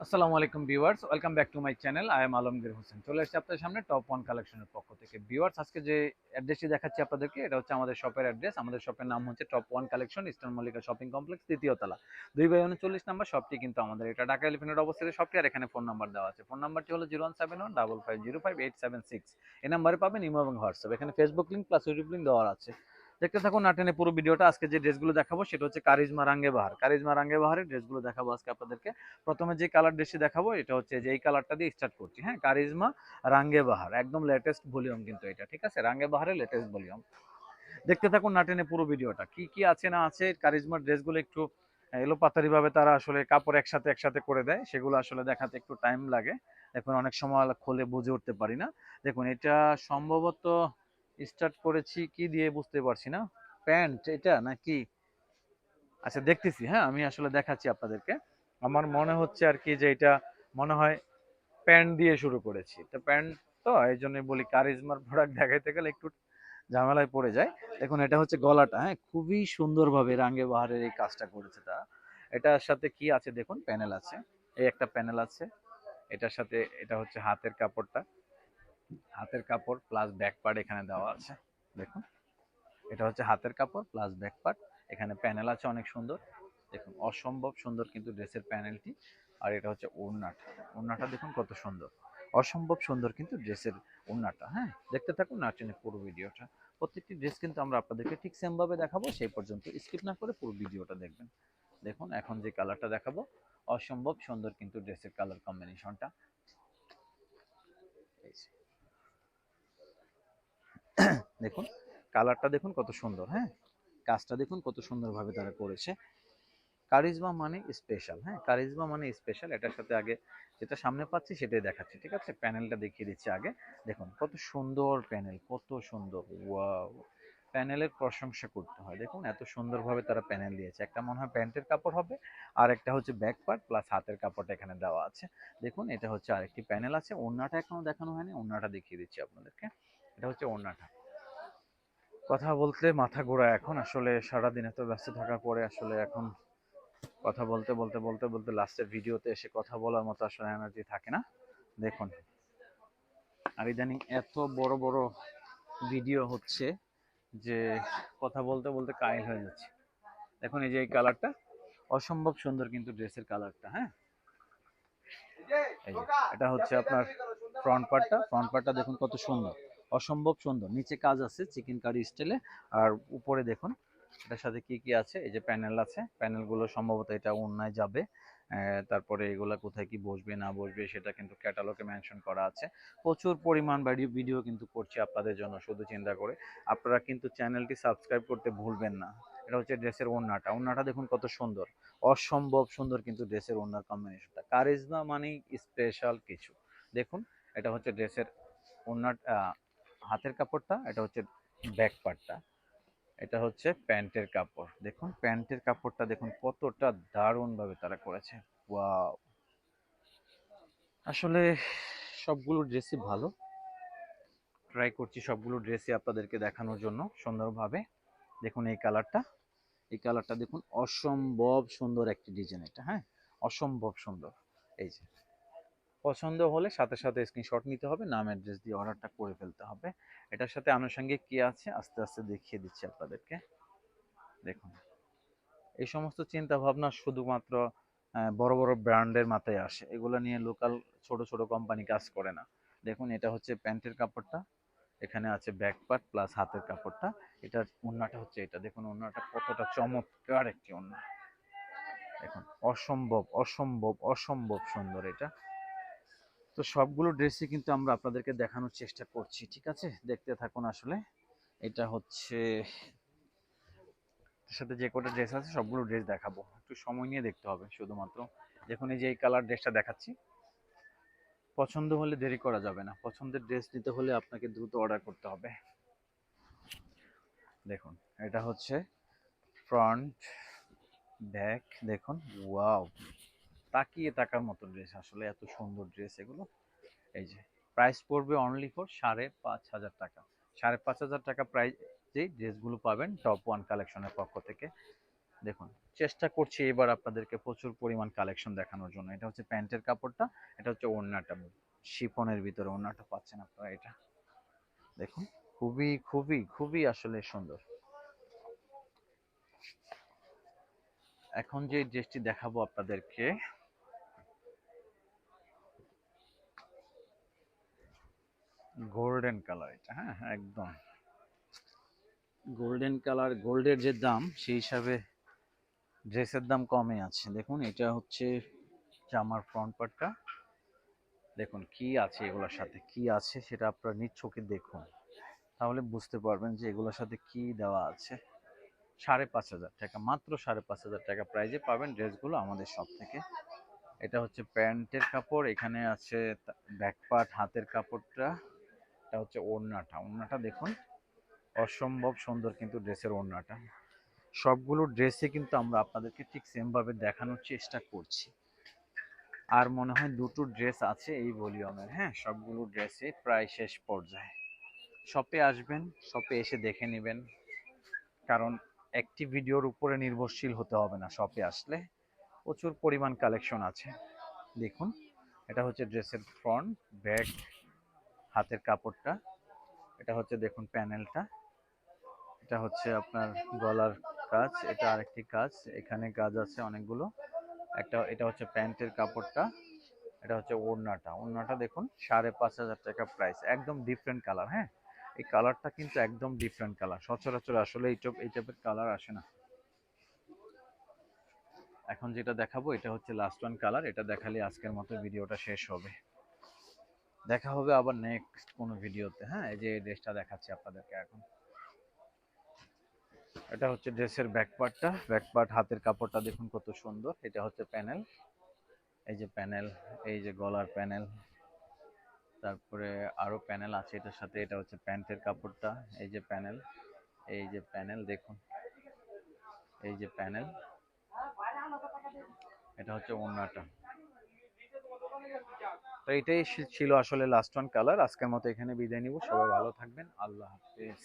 আসসালামু আলাইকুম viewers, welcome back to my channel. I am Alamgir Hossain. চলে এসেছি আপনাদের সামনে টপ ওয়ান কালেকশনের পক্ষ থেকে। ভিউয়ার্স, আজকে যে অ্যাড্রেসটি দেখাচ্ছি আপনাদেরকে, এটা হচ্ছে আমাদের শপের অ্যাড্রেস। আমাদের শপের নাম হচ্ছে top one collection, eastern Mallika shopping complex, তৃতীয় তলা, 2/39 নম্বর শপটি কিন্তু আমাদের। এটা ঢাকা এলিফ্যান্ট অবস্থিত শপটি, আর এখানে ফোন নাম্বার দেওয়া আছে। ফোন নাম্বারটি হলো 01715505876। এই নাম্বারে পাবেন ইমো এবং হোয়াটসঅ্যাপ। এখানে Facebook link plus YouTube link দেওয়া আছে। দেখতে থাকুন না টেনে পুরো ভিডিওটা। আজকে যে ড্রেসগুলো দেখাবো সেটা হচ্ছে কারিজমা রাঙ্গে বাহার। কারিজমা রাঙ্গে বাহারের ড্রেসগুলো দেখাবো আজকে আপনাদেরকে। প্রথমে যে কালার ড্রেসটি দেখাবো এটা হচ্ছে যে এই কালারটা দিয়ে স্টার্ট করছি। হ্যাঁ, কারিজমা রাঙ্গে বাহার, একদম লেটেস্ট ভলিউম কিন্তু এটা, ঠিক আছে? রাঙ্গে বাহারের লেটেস্ট ভলিউম। দেখতে থাকুন না টেনে পুরো ভিডিওটা। কি কি আছে না আছে কারিজমার ড্রেসগুলো একটু এলোপাতারি ভাবে তারা আসলে কাপড় একসাথে একসাথে করে দেয়, সেগুলো আসলে দেখাতে একটু টাইম লাগে। দেখুন অনেক সময় খুলে বুঝে উঠতে পারি না। দেখুন এটা সম্ভবত স্টার্ট করেছি কি দিয়ে বুঝতে পারছি না, প্যান্ট এটা নাকি, আচ্ছা দেখতেছি। হ্যাঁ, আমি আসলে দেখাচ্ছি আপনাদেরকে। আমার মনে হচ্ছে আর কি যে এটা মনে হয় প্যান্ট দিয়ে শুরু করেছি, তো প্যান্ট, তো এই জন্য বলি কারিজমার প্রোডাক্ট দেখাইতে গেলে একটু ঝামেলায় পড়ে যায়। দেখুন এটা হচ্ছে গলাটা, হ্যাঁ খুবই সুন্দরভাবে রাঙ্গে বাহারের এই কাজটা করেছে তারা। এটার সাথে কি আছে দেখুন, প্যানেল আছে, এই একটা প্যানেল আছে। এটার সাথে এটা হচ্ছে হাতের কাপড়টা, হাতের কাপড় প্লাস ব্যাক পার্ট এখানে দেওয়া আছে। দেখুন এটা হচ্ছে হাতের কাপড় প্লাস ব্যাক পার্ট, এখানে প্যানেল আছে অনেক সুন্দর। দেখুন অসম্ভব সুন্দর কিন্তু ড্রেসের প্যানেলটি। আর এটা হচ্ছে ওড়নাটা, ওড়নাটা দেখুন কত সুন্দর, অসম্ভব সুন্দর কিন্তু ড্রেসের ওড়নাটা। হ্যাঁ, দেখতে থাকুন না টেনে পুরো ভিডিওটা। প্রত্যেকটি ড্রেস কিন্তু আমরা আপনাদেরকে ঠিক সেম ভাবে দেখাবো, সেই পর্যন্ত স্কিপ না করে পুরো ভিডিওটা দেখবেন। দেখুন এখন যে কালারটা দেখাবো, অসম্ভব সুন্দর কিন্তু ড্রেসের কালার কম্বিনেশনটা। দেখুন কালারটা দেখুন কত সুন্দর। হ্যাঁ, কাজটা দেখুন কত সুন্দরভাবে তারা করেছে। কারিজমা মানে স্পেশাল। হ্যাঁ, কারিজমা মানে স্পেশাল। এটার সাথে আগে যেটা সামনে পাচ্ছি সেটাই দেখাচ্ছি, ঠিক আছে? প্যানেলটা দেখিয়ে দিচ্ছি আগে। দেখুন কত সুন্দর প্যানেল, কত সুন্দর, ওয়াও! প্যানেলের প্রশংসা করতে হয়। দেখুন এত সুন্দরভাবে তারা প্যানেল দিয়েছে। একটা মনে হয় প্যান্টের কাপড় হবে, আর একটা হচ্ছে ব্যাক পার্ট প্লাস হাতের কাপড়টা এখানে দেওয়া আছে। দেখুন এটা হচ্ছে আরেকটি প্যানেল আছে। ওড়নাটা এখনো দেখানো হয়নি, ওড়নাটা দেখিয়ে দিচ্ছি আপনাদেরকে। এটা হচ্ছে ওড়নাটা। কথা বলতে মাথা ঘোরায় এখন, আসলে সারাদিন এত ব্যস্ত থাকার পরে আসলে এখন কথা বলতে বলতে বলতে বলতে লাস্টের ভিডিওতে এসে কথা বলার মতো আসলে এনার্জি থাকে না। দেখুন আর ইদানিং এত বড় বড় ভিডিও হচ্ছে যে কথা বলতে বলতে কাহিল হয়ে যাচ্ছে। দেখুন এই যে এই কালারটা, অসম্ভব সুন্দর কিন্তু ড্রেসের কালারটা। হ্যাঁ, এই যে এটা হচ্ছে আপনার ফ্রন্ট পার্টটা, ফ্রন্ট পার্টটা দেখুন কত সুন্দর, অসম্ভব সুন্দর। নিচে কাজ আছে চিকেন কারি স্টাইলে, আর উপরে দেখুন এটার সাথে কি কি আছে। এই যে প্যানেল আছে, প্যানেলগুলো সম্ভবত এটা অন্যায় যাবে। তারপরে এগুলা কোথায় কি বসবে না বসবে সেটা কিন্তু ক্যাটালগে মেনশন করা আছে। প্রচুর পরিমাণ ভিডিও কিন্তু করছি আপনাদের জন্য শুধু চিন্তা করে। আপনারা কিন্তু চ্যানেলটি সাবস্ক্রাইব করতে ভুলবেন না। এটা হচ্ছে ড্রেসের ওড়নাটা, ওড়নাটা দেখুন কত সুন্দর, অসম্ভব সুন্দর কিন্তু ড্রেসের ওড়নার কম্বিনেশনটা। কারিজমা মানেই স্পেশাল কিছু। দেখুন এটা হচ্ছে ড্রেসের ওড়নার হাতের কাপড়টা, এটা হচ্ছে ব্যাক পার্টটা, এটা হচ্ছে প্যান্টের কাপড়। দেখুন প্যান্টের কাপড়টা দেখুন কতটা দারুণ ভাবে তারা করেছে। ওয়াও! আসলে সবগুলো ড্রেসই ভালো। ট্রাই করছি সবগুলো ড্রেসই আপনাদেরকে দেখানোর জন্য সুন্দরভাবে। দেখুন এই কালারটা, এই কালারটা দেখুন অসম্ভব সুন্দর একটি ডিজাইন এটা। হ্যাঁ, অসম্ভব সুন্দর। এই যে পছন্দ হলে সাথে সাথে স্ক্রিনশট নিতে হবে, নাম অ্যাড্রেস দিয়ে অর্ডারটা করে ফেলতে হবে। এটার সাথে আনুষঙ্গিক কি আছে আস্তে আস্তে দেখিয়ে দিচ্ছি আপনাদেরকে। দেখুন এই সমস্ত চিন্তা ভাবনা শুধুমাত্র বড় বড় ব্র্যান্ডের মাথায় আসে, এগুলো নিয়ে লোকাল ছোট ছোট কোম্পানি কাজ করে না। দেখুন এটা হচ্ছে প্যান্টের কাপড়টা, এখানে আছে ব্যাক পার্ট প্লাস হাতের কাপড়টা। এটার ওড়নাটা হচ্ছে এটা, দেখুন ওড়নাটা কতটা চমৎকার একটি ওড়না। দেখুন অসম্ভব অসম্ভব অসম্ভব সুন্দর এটা। তো সবগুলো ড্রেসই কিন্তু আমরা আপনাদেরকে দেখানোর চেষ্টা করছি, ঠিক আছে? দেখতে থাকুন আসলে। এটা হচ্ছে এর সাথে যে কটা ড্রেস আছে সবগুলো ড্রেস দেখাবো, একটু সময় নিয়ে দেখতে হবে শুধুমাত্র। দেখুন এই যে এই কালার ড্রেসটা দেখাচ্ছি, পছন্দ হলে দেরি করা যাবে না। পছন্দের ড্রেস নিতে হলে আপনাকে দ্রুত অর্ডার করতে হবে। দেখুন এটা হচ্ছে ফ্রন্ট, ব্যাক, দেখুন ওয়াও! তাকিয়ে থাকার মতো ড্রেস, আসলে এত সুন্দর ড্রেস এগুলো। এই যে প্রাইস পড়বে অনলি ফর 5,500 টাকা। 5,500 টাকা প্রাইস যেই ড্রেসগুলো পাবেন টপ ওয়ান কালেকশনের পক্ষ থেকে। দেখুন, চেষ্টা করছি এবার আপনাদেরকে প্রচুর পরিমাণ কালেকশন দেখানোর জন্য। এটা হচ্ছে প্যান্টের কাপড়টা, এটা হচ্ছে ওড়নাটা, শিফনের ভিতরে ওড়নাটা পাচ্ছেন আপনারা। এটা দেখুন, খুবই খুবই খুবই আসলে সুন্দর। এখন যে ড্রেসটি দেখাবো আপনাদেরকে, গোল্ডেন কালার। এটা হ্যাঁ একদম গোল্ডেন কালার। গোল্ডের যে দাম সেই হিসাবে ড্রেসের দাম কমে আছে। দেখুন, এটা হচ্ছে জামার ফ্রন্ট পার্টটা। দেখুন কি আছে এগুলোর সাথে, কি আছে সেটা আপনারা নিজ চোখে দেখুন, তাহলে বুঝতে পারবেন যে এগুলোর সাথে কি দেওয়া আছে। 5,500 টাকা, মাত্র 5,500 টাকা প্রাইজে পাবেন ড্রেসগুলো আমাদের সব থেকে। এটা হচ্ছে প্যান্টের কাপড়, এখানে আছে ব্যাক পার্ট, হাতের কাপড়টা। এটা হচ্ছে ওড়নাটা। ওড়নাটা দেখুন, অসম্ভব সুন্দর কিন্তু ড্রেসের ওড়নাটা। সবগুলো ড্রেসে কিন্তু আমরা আপনাদেরকে ঠিক সেম ভাবে দেখানোর চেষ্টা করছি। আর মনে হয় দুটো ড্রেস আছে এই ভলিউমের। হ্যাঁ, সবগুলো ড্রেসে প্রায় শেষ পর্যায়ে। শপে আসবেন, শপে এসে দেখে নেবেন, কারণ একটি ভিডিওর উপরে নির্ভরশীল হতে হবে না। শপে আসলে প্রচুর পরিমাণ কালেকশন আছে। দেখুন, এটা হচ্ছে ড্রেসের ফ্রন্ট, ব্যাক, হাতের কাপড়টা। এটা হচ্ছে দেখুন প্যানেলটা। এটা হচ্ছে আপনার গলার কাজ, এটা আরেকটি কাজ, এখানে কাজ আছে অনেকগুলো। এটা হচ্ছে প্যান্টের কাপড়টা। এটা হচ্ছে ওড়নাটা। ওড়নাটা দেখুন, 5,500 টাকা প্রাইস, একদম ডিফারেন্ট কালার। হ্যাঁ, এই কালারটা কিন্তু একদম ডিফারেন্ট কালার, সচরাচর আসলে এই টাইপের কালার আসে না। এখন যেটা দেখাবো এটা হচ্ছে লাস্ট ওয়ান কালার। এটা দেখালে আজকের মতো ভিডিওটা শেষ হবে। দেখা হবে আবার নেক্সট কোনো ভিডিওতে। হ্যাঁ, এই যে ড্রেসটা দেখাচ্ছি আপনাদেরকে এখন। এটা হচ্ছে ড্রেসের ব্যাক পার্টটা। ব্যাক পার্ট, হাতের কাপড়টা দেখুন কত সুন্দর। এটা হচ্ছে প্যানেল, এই যে প্যানেল, এই যে গলার প্যানেল, তারপরে আরো প্যানেল আছে এটার সাথে। এটা হচ্ছে প্যান্টের কাপড়টা, এই যে প্যানেল, এই যে প্যানেল দেখুন, এই যে প্যানেল। এটা হচ্ছে ওড়নাটা। তো এটাই ছিল আসলে লাস্ট ওয়ান কালার। আজকের মতো এখানে বিদায় নিব। সবাই ভালো থাকবেন, আল্লাহ হাফেজ।